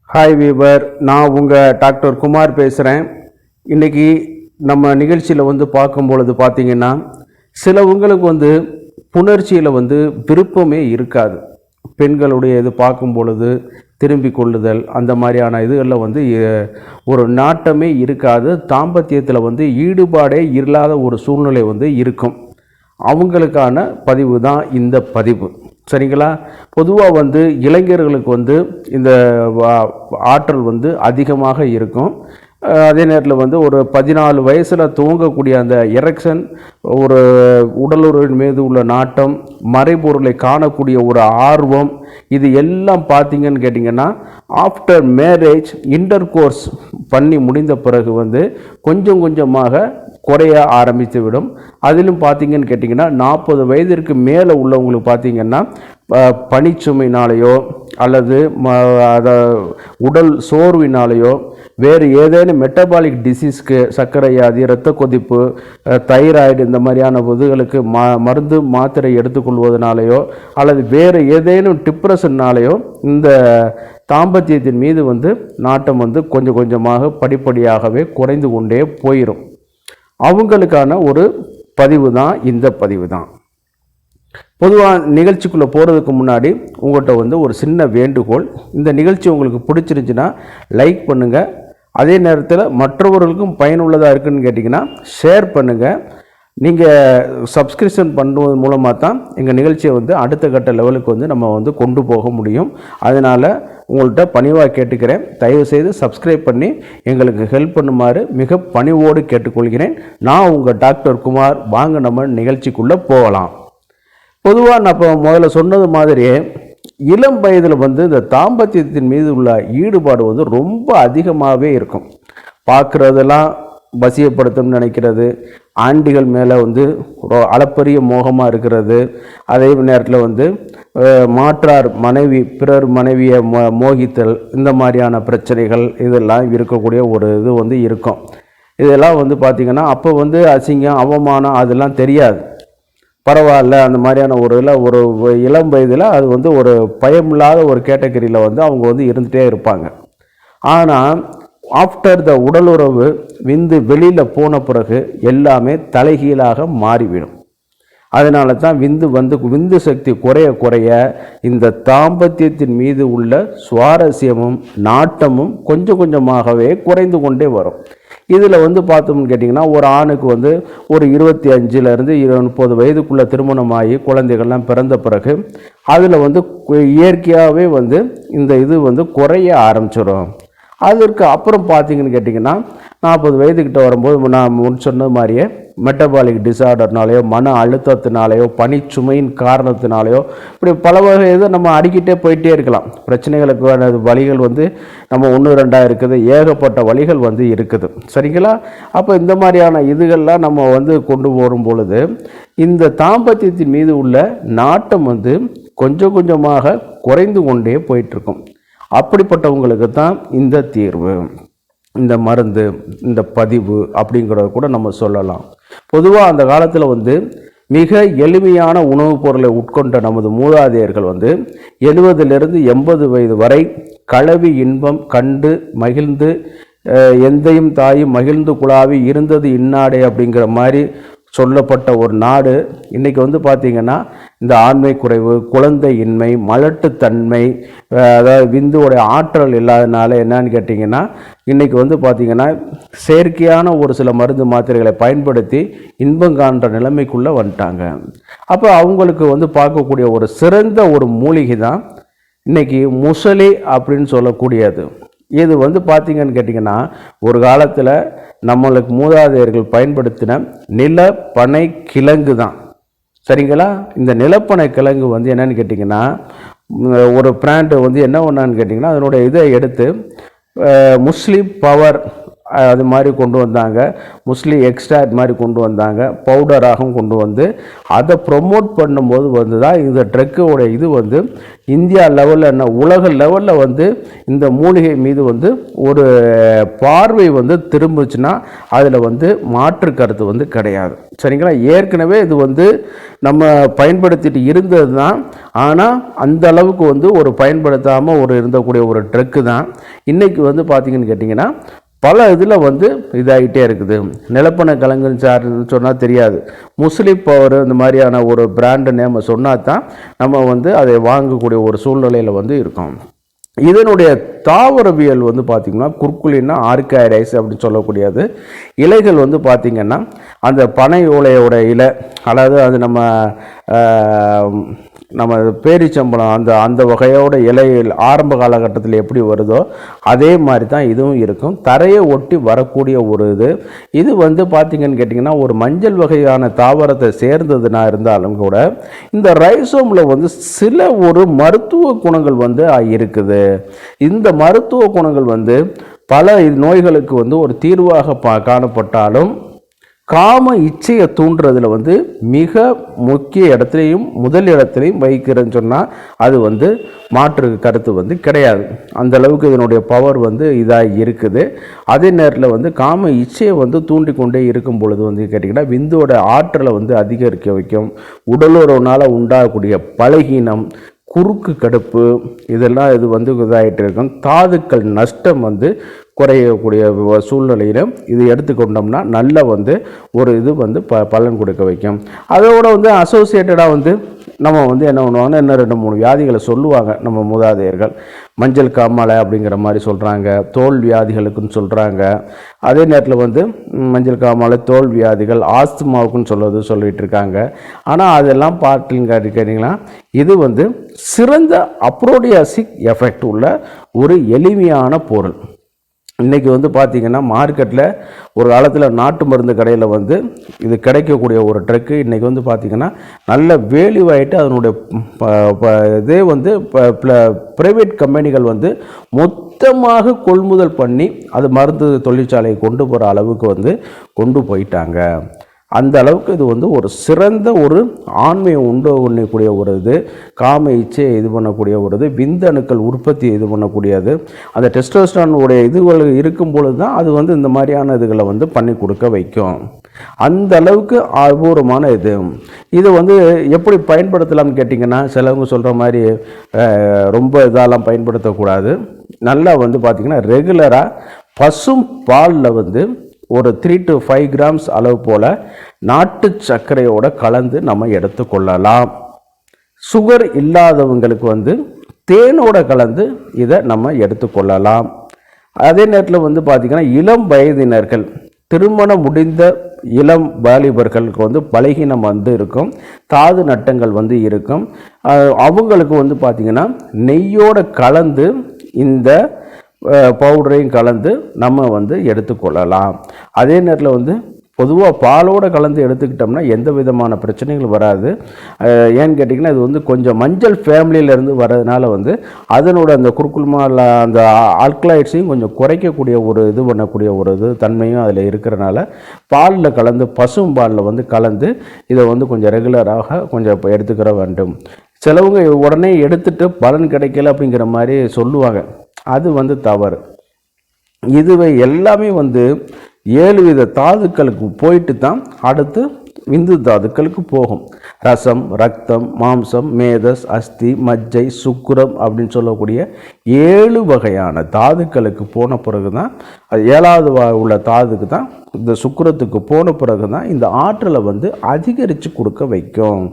Hi viewer, நான் உங்கள் doctor Kumar பேசுகிறேன். இன்றைக்கி நம்ம நிகழ்ச்சியில் பார்க்கும்பொழுது பார்த்திங்கன்னா, சிலவங்களுக்கு புணர்ச்சியில் விருப்பமே இருக்காது. பெண்களுடைய இது பார்க்கும் பொழுது திரும்பி கொள்ளுதல் அந்த மாதிரியான இதுகளில் ஒரு நாட்டமே இருக்காது. தாம்பத்தியத்தில் ஈடுபாடே இல்லாத ஒரு சூழ்நிலை இருக்கும். அவங்களுக்கான பதிவு தான் இந்த பதிவு. சரிங்களா? பொதுவாக இளைஞர்களுக்கு இந்த ஆற்றல் அதிகமாக இருக்கும். அதே நேரத்தில் ஒரு 14 வயசில் துவங்கக்கூடிய அந்த எரெக்ஷன், ஒரு உடலுறவின் மீது உள்ள நாட்டம், மறைபொருளை காணக்கூடிய ஒரு ஆர்வம், இது எல்லாம் பார்த்தீங்கன்னு கேட்டிங்கன்னா ஆஃப்டர் மேரேஜ் இன்டர் கோர்ஸ் பண்ணி முடிந்த பிறகு கொஞ்சம் கொஞ்சமாக குறைய ஆரம்பித்து விடும். அதிலும் பார்த்தீங்கன்னு கேட்டிங்கன்னா 40 வயதிற்கு மேலே உள்ளவங்களுக்கு பார்த்தீங்கன்னா பனிச்சுமையினாலேயோ அல்லது உடல் சோர்வினாலேயோ வேறு ஏதேனும் மெட்டபாலிக் டிசீஸ்க்கு, சர்க்கரை வியாதி, இரத்த கொதிப்பு, தைராய்டு, இந்த மாதிரியான இதுகளுக்கு மருந்து மாத்திரை எடுத்துக்கொள்வதனாலேயோ அல்லது வேறு ஏதேனும் டிப்ரெஷன்னாலேயோ இந்த தாம்பத்தியத்தின் மீது நாட்டம் கொஞ்சம் கொஞ்சமாக படிப்படியாகவே குறைந்து கொண்டே போயிடும். அவங்களுக்கான ஒரு பதிவு தான் இந்த பதிவு தான். பொதுவாக நிகழ்ச்சிக்குள்ளே போகிறதுக்கு முன்னாடி உங்கள்கிட்ட ஒரு சின்ன வேண்டுகோள். இந்த நிகழ்ச்சி உங்களுக்கு பிடிச்சிருந்துச்சுன்னா லைக் பண்ணுங்கள். அதே நேரத்தில் மற்றவர்களுக்கும் பயனுள்ளதாக இருக்குதுன்னு கேட்டிங்கன்னா ஷேர் பண்ணுங்கள். நீங்கள் சப்ஸ்கிரிப்ஷன் பண்ணுவது மூலமாக தான் எங்கள் நிகழ்ச்சியை அடுத்த கட்ட லெவலுக்கு நம்ம கொண்டு போக முடியும். அதனால் உங்கள்கிட்ட பணிவாக கேட்டுக்கிறேன், தயவுசெய்து சப்ஸ்கிரைப் பண்ணி எங்களுக்கு ஹெல்ப் பண்ணுமாறு மிக பணிவோடு கேட்டுக்கொள்கிறேன். நான் உங்கள் டாக்டர் குமார். வாங்க நம்ம நிகழ்ச்சிக்குள்ளே போகலாம். பொதுவாக நான் இப்போ முதல்ல சொன்னது மாதிரியே இளம் வயதில் இந்த தாம்பத்தியத்தின் மீது உள்ள ஈடுபாடு ரொம்ப அதிகமாகவே இருக்கும். பார்க்குறதெல்லாம் வசியப்படுத்தணும்னு நினைக்கிறது, ஆண்டிகள் மேலே அளப்பரிய மோகமாக இருக்கிறது, அதே நேரத்தில் மாற்றார் மனைவி, பிறர் மனைவியை மோகித்தல், இந்த மாதிரியான பிரச்சனைகள் இதெல்லாம் இருக்கக்கூடிய ஒரு இது இருக்கும். இதெல்லாம் பார்த்திங்கன்னா அப்போ அசிங்கம், அவமானம் அதெல்லாம் தெரியாது. பரவாயில்ல, அந்த மாதிரியான ஒரு இளம் வயதில் அது ஒரு பயமில்லாத ஒரு கேட்டகரியில் அவங்க இருந்துகிட்டே இருப்பாங்க. ஆனால் ஆஃப்டர் த உடலுறவு வெளியில் போன பிறகு எல்லாமே தலைகீழாக மாறிவிடும். அதனால தான் விந்து சக்தி குறைய குறைய இந்த தாம்பத்தியத்தின் மீது உள்ள சுவாரஸ்யமும் நாட்டமும் கொஞ்சம் கொஞ்சமாகவே குறைந்து கொண்டே வரும். இதில் பார்த்தோம்னு கேட்டிங்கன்னா ஒரு ஆணுக்கு ஒரு 25லேருந்து 30 வயதுக்குள்ளே திருமணமாகி குழந்தைகள்லாம் பிறந்த பிறகு அதில் இயற்கையாகவே இந்த இது குறைய ஆரம்பிச்சிடும். அதற்கு அப்புறம் பார்த்தீங்கன்னு கேட்டிங்கன்னா 40 வயதுக்கிட்ட வரும்போது நான் முன் சொன்ன மாதிரியே மெட்டபாலிக் டிசார்டர்னாலேயோ, மன அழுத்தத்தினாலேயோ, பனிச்சுமையின் காரணத்தினாலேயோ, இப்படி பல வகை இதை நம்ம அடிக்கிட்டே போயிட்டே இருக்கலாம். பிரச்சனைகளுக்கு வழிகள் நம்ம 1-2 இருக்குது, ஏகப்பட்ட வழிகள் இருக்குது. சரிங்களா? அப்போ இந்த மாதிரியான இதுகள்லாம் நம்ம கொண்டு வரும் பொழுது இந்த தாம்பத்தியத்தின் மீது உள்ள நாட்டம் கொஞ்சம் கொஞ்சமாக குறைந்து கொண்டே போயிட்டுருக்கும். அப்படிப்பட்டவங்களுக்கு தான் இந்த தீர்வு, இந்த மருந்து, இந்த பதிவு அப்படிங்கிறத கூட நம்ம சொல்லலாம். பொதுவாக அந்த காலத்தில் மிக எளிமையான உணவுப் பொருளை உட்கொண்ட நமது மூதாதையர்கள் 70லிருந்து 80 வயது வரை களவி இன்பம் கண்டு மகிழ்ந்து எந்தையும் தாயும் மகிழ்ந்து குழாவி இருந்தது இந்நாடே அப்படிங்கிற மாதிரி சொல்லப்பட்ட ஒரு நாடு. இன்றைக்கி பார்த்திங்கன்னா இந்த ஆண்மை குறைவு, குழந்தை இன்மை, மலட்டுத்தன்மை, அதாவது விந்துவோடைய ஆற்றல் இல்லாதனால என்னன்னு கேட்டிங்கன்னா இன்றைக்கி பார்த்திங்கன்னா செயற்கையான ஒரு சில மருந்து மாத்திரைகளை பயன்படுத்தி இன்பம் காண்ற நிலைமைக்குள்ளே வந்துட்டாங்க. அப்போ அவங்களுக்கு பார்க்கக்கூடிய ஒரு சிறந்த ஒரு மூலிகை தான் இன்றைக்கி முசலி அப்படின்னு சொல்லக்கூடியது. இது பார்த்திங்கன்னு கேட்டிங்கன்னா ஒரு காலத்தில் நம்மளுக்கு மூதாதையர்கள் பயன்படுத்தின நிலப்பனை கிழங்கு தான். சரிங்களா? இந்த நிலப்பனை கிழங்கு என்னன்னு கேட்டிங்கன்னா ஒரு பிராண்டு என்ன பண்ணான்னு கேட்டிங்கன்னா அதனுடைய இதை எடுத்து முஸ்லீம் பவர் அது மாதிரி கொண்டு வந்தாங்க. முஸ்லி எக்ஸ்ட்ராக்ட் மாதிரி கொண்டு வந்தாங்க, பவுடராகவும் கொண்டு வந்து அதை ப்ரொமோட் பண்ணும்போது வந்து தான் இந்த ட்ரக்கோட இது வந்து இந்தியா லெவலில் என்ன உலக லெவலில் வந்து இந்த மூலிகை மீது வந்து ஒரு பார்வை வந்து திரும்பிச்சுன்னா அதில் வந்து மாற்று கருத்து வந்து கிடையாது. சரிங்களா? ஏற்கனவே இது வந்து நம்ம பயன்படுத்திட்டு இருந்தது தான். ஆனால் அந்த அளவுக்கு வந்து ஒரு பயன்படுத்தாமல் ஒரு இருந்தக்கூடிய ஒரு ட்ரக்கு தான் இன்றைக்கி வந்து பார்த்திங்கன்னு கேட்டிங்கன்னா பல இதில் வந்து இதாகிட்டே இருக்குது. நிலப்பண கலங்குன்னு சார்ன்னு சொன்னால் தெரியாது, முஸ்லீம் பவர் இந்த மாதிரியான ஒரு பிராண்டு நேமை சொன்னால் தான் நம்ம வந்து அதை வாங்கக்கூடிய ஒரு சூழ்நிலையில் வந்து இருக்கோம். இதனுடைய தாவரவியல் வந்து பார்த்திங்கன்னா குர்குலின்னா ஆர்காய்டைஸ் அப்படின்னு சொல்லக்கூடியது. இலைகள் வந்து பார்த்திங்கன்னா அந்த பனை ஓலையோட இலை, அதாவது அது நம்ம பேரிச்சம்பளம் அந்த வகையோட இலையில் ஆரம்ப காலகட்டத்தில் எப்படி வருதோ அதே மாதிரி தான் இதுவும் இருக்கும். தரையை ஒட்டி வரக்கூடிய ஒரு இது வந்து பார்த்திங்கன்னு கேட்டிங்கன்னா ஒரு மஞ்சள் வகையான தாவரத்தை சேர்ந்ததுனா இருந்தாலும் கூட இந்த ரைசோமில் வந்து சில ஒரு மருத்துவ குணங்கள் வந்து இருக்குது. இந்த மருத்துவ குணங்கள் வந்து பல நோய்களுக்கு வந்து ஒரு தீர்வாக காணப்பட்டாலும் காம இச்சையை தூண்டுறதுல வந்து மிக முக்கிய இடத்துலையும் முதல் இடத்துலையும் வைக்கிறேன்னு சொன்னால் அது வந்து மாற்று கருத்து வந்து கிடையாது. அந்த அளவுக்கு இதனுடைய பவர் வந்து இதாக இருக்குது. அதே நேரத்தில் வந்து காம இச்சையை வந்து தூண்டிக்கொண்டே இருக்கும் பொழுது வந்து கேட்டிங்கன்னா விந்தோட ஆற்றலை வந்து அதிகரிக்க வைக்கும். உடலுறவுனால் உண்டாகக்கூடிய பலகீனம், குறுக்கு கடுப்பு இதெல்லாம் இது வந்து இதாகிட்டு இருக்கும். தாதுக்கள் நஷ்டம் வந்து குறையக்கூடிய சூழ்நிலையில் இது எடுத்துக்கொண்டோம்னா நல்ல வந்து ஒரு இது வந்து பலன் கொடுக்க வைக்கும். அதோட வந்து அசோசியேட்டடாக வந்து நம்ம வந்து என்ன பண்ணுவாங்கன்னா இன்னும் 2-3 வியாதிகளை சொல்லுவாங்க நம்ம மூதாதையர்கள். மஞ்சள் காமாலை அப்படிங்கிற மாதிரி சொல்கிறாங்க, தோல் வியாதிகளுக்குன்னு சொல்கிறாங்க. அதே நேரத்தில் வந்து மஞ்சள் காமாலை, தோல் வியாதிகள், ஆஸ்துமாவுக்குன்னு சொல்லிட்டு இருக்காங்க. ஆனால் அதெல்லாம் கேட்டிங்கன்னா இது வந்து சிறந்த அப்ரோடியாசிக் எஃபெக்ட் உள்ள ஒரு எளிமையான பொருள். இன்றைக்கி வந்து பார்த்திங்கன்னா மார்க்கெட்டில் ஒரு காலத்தில் நாட்டு மருந்து கடையில் வந்து இது கிடைக்கக்கூடிய ஒரு ட்ரக்கு இன்றைக்கி வந்து பார்த்திங்கன்னா நல்ல வேல்யூவாயிட்டு அதனுடைய இதே வந்து ப்ரைவேட் கம்பெனிகள் வந்து மொத்தமாக கொள்முதல் பண்ணி அது மருந்து தொழிற்சாலையை கொண்டு போகிற அளவுக்கு வந்து கொண்டு போயிட்டாங்க. அந்த அளவுக்கு இது வந்து ஒரு சிறந்த ஒரு ஆண்மையை பண்ணக்கூடிய ஒரு இது, காம இச்சையை இது பண்ணக்கூடிய ஒரு இது, விந்தணுக்கள் உற்பத்தியை இது பண்ணக்கூடியது. அந்த டெஸ்டோஸ்டரானுடைய இதுகள் இருக்கும் பொழுது தான் அது வந்து இந்த மாதிரியான இதுகளை வந்து பண்ணி கொடுக்க வைக்கும். அந்த அளவுக்கு அபூர்வமான இது வந்து எப்படி பயன்படுத்தலாம்னு கேட்டிங்கன்னா சிலவங்க சொல்கிற மாதிரி ரொம்ப இதெல்லாம் பயன்படுத்தக்கூடாது. நல்லா வந்து பார்த்திங்கன்னா ரெகுலராக பசும் பாலில் வந்து ஒரு 3 to 5 கிராம்ஸ் அளவு போல் நாட்டு சர்க்கரையோடு கலந்து நம்ம எடுத்துக்கொள்ளலாம். சுகர் இல்லாதவங்களுக்கு வந்து தேனோடு கலந்து இதை நம்ம எடுத்துக்கொள்ளலாம். அதே நேரத்தில் வந்து பார்த்திங்கன்னா இளம் வயதினர்கள், திருமணம் முடிந்த இளம் வாலிபர்களுக்கு வந்து பலகீனம் வந்து இருக்கும், தாது நட்டங்கள் வந்து இருக்கும். அவங்களுக்கு வந்து பார்த்திங்கன்னா நெய்யோடு கலந்து இந்த பவுடரையும் கலந்து நம்ம வந்து எடுத்துக்கொள்ளலாம். அதே நேரத்தில் வந்து பொதுவாக பாலோடு கலந்து எடுத்துக்கிட்டோம்னா எந்த விதமான பிரச்சனைகள் வராது. ஏன்னு கேட்டிங்கன்னா இது வந்து கொஞ்சம் மஞ்சள் ஃபேமிலியிலேருந்து வர்றதுனால வந்து அதனோட அந்த குறுக்குள்மால அந்த ஆல்கலாய்ட்ஸையும் கொஞ்சம் குறைக்கக்கூடிய ஒரு இது பண்ணக்கூடிய ஒரு இது தன்மையும் அதில் இருக்கிறனால பாலில் கலந்து பசும் பாலில் வந்து கலந்து இதை வந்து கொஞ்சம் ரெகுலராக கொஞ்சம் எடுத்துக்கிற வேண்டும். சிலவங்க உடனே எடுத்துகிட்டு பலன் கிடைக்கல அப்படிங்கிற மாதிரி சொல்லுவாங்க, அது வந்து தவறு. இதுவை எல்லாமே வந்து 7 வித தாதுக்களுக்கு போயிட்டு தான் அடுத்து விந்து தாதுக்களுக்கு போகும். ரசம், ரத்தம், மாம்சம், மேதஸ், அஸ்தி, மஜ்ஜை, சுக்குரம் அப்படின்னு சொல்லக்கூடிய 7 வகையான தாதுக்களுக்கு போன பிறகு தான் 7வது உள்ள தாதுக்கு தான் இந்த சுக்குரத்துக்கு போன பிறகு தான் இந்த ஆற்றலை வந்து அதிகரித்து கொடுக்க வைக்கும்.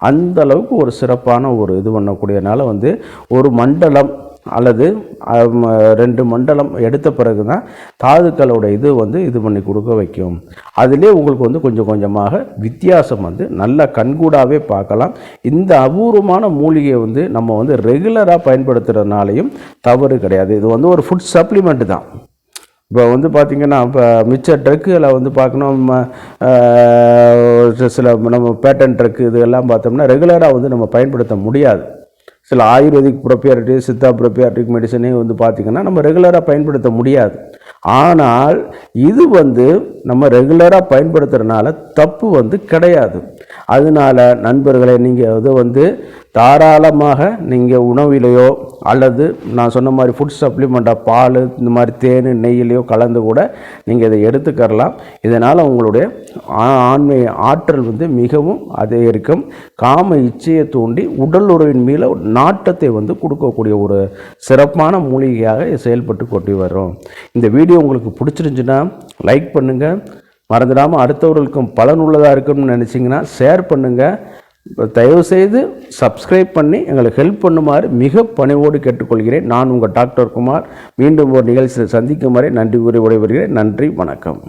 அந்த அளவுக்கு ஒரு சிறப்பான ஒரு இது பண்ணக்கூடியனால வந்து ஒரு மண்டலம் அல்லது 2 மண்டலம் எடுத்த பிறகு தான் தாதுக்களோட இது வந்து இது பண்ணி கொடுக்க வைக்கும். அதிலே உங்களுக்கு வந்து கொஞ்சம் கொஞ்சமாக வித்தியாசம் வந்து நல்லா கண்கூடாகவே பார்க்கலாம். இந்த அபூர்வமான மூலிகையை வந்து நம்ம வந்து ரெகுலராக பயன்படுத்துகிறதுனாலையும் தவறு கிடையாது. இது வந்து ஒரு ஃபுட் சப்ளிமெண்ட் தான். இப்போ வந்து பார்த்திங்கன்னா இப்போ மிச்ச ட்ரக்குகளை வந்து பார்க்கணும், சில நம்ம பேட்டன் ட்ரக்கு இதெல்லாம் பார்த்தோம்னா ரெகுலராக வந்து நம்ம பயன்படுத்த முடியாது. சில ஆயுர்வேதிக் ப்ரொபியாரிட்டி, சித்தா ப்ரொபியாரிட்டிக் மெடிசனே வந்து பார்த்திங்கன்னா நம்ம ரெகுலராக பயன்படுத்த முடியாது. ஆனால் இது வந்து நம்ம ரெகுலராக பயன்படுத்துறதுனால தப்பு வந்து கிடையாது. அதனால நண்பர்களே, நீங்கள் அது வந்து தாராளமாக நீங்கள் உணவிலையோ அல்லது நான் சொன்ன மாதிரி ஃபுட் சப்ளிமெண்ட்டாக பால் இந்த மாதிரி தேன் நெய்யிலையோ கலந்து கூட நீங்கள் இதை எடுத்துக்கரலாம். இதனால் உங்களுடைய ஆண்மை ஆற்றல் வந்து மிகவும் அதிகரிக்கும். காம இச்சையை தூண்டி உடல் உறவின் மீது நாட்டத்தை வந்து கொடுக்கக்கூடிய ஒரு சிறப்பான மூலிகையாக செயல்பட்டு கொண்டு வரும். இந்த வீடியோ உங்களுக்கு பிடிச்சிருந்துச்சுன்னா லைக் பண்ணுங்கள். மறந்துடாமல் அடுத்தவர்களுக்கும் பலனுள்ளதாக இருக்குன்னு நினச்சிங்கன்னா ஷேர் பண்ணுங்கள். தயவுசெய்து சப்ஸ்கிரைப் பண்ணி எங்களுக்கு ஹெல்ப் பண்ணுமாறு மிக பணிவோடு கேட்டுக்கொள்கிறேன். நான் உங்கள் டாக்டர் குமார். மீண்டும் ஒரு நிகழ்ச்சியில் சந்திக்கும் வரை நன்றி கூறி விடைபெறுகிறேன். நன்றி, வணக்கம்.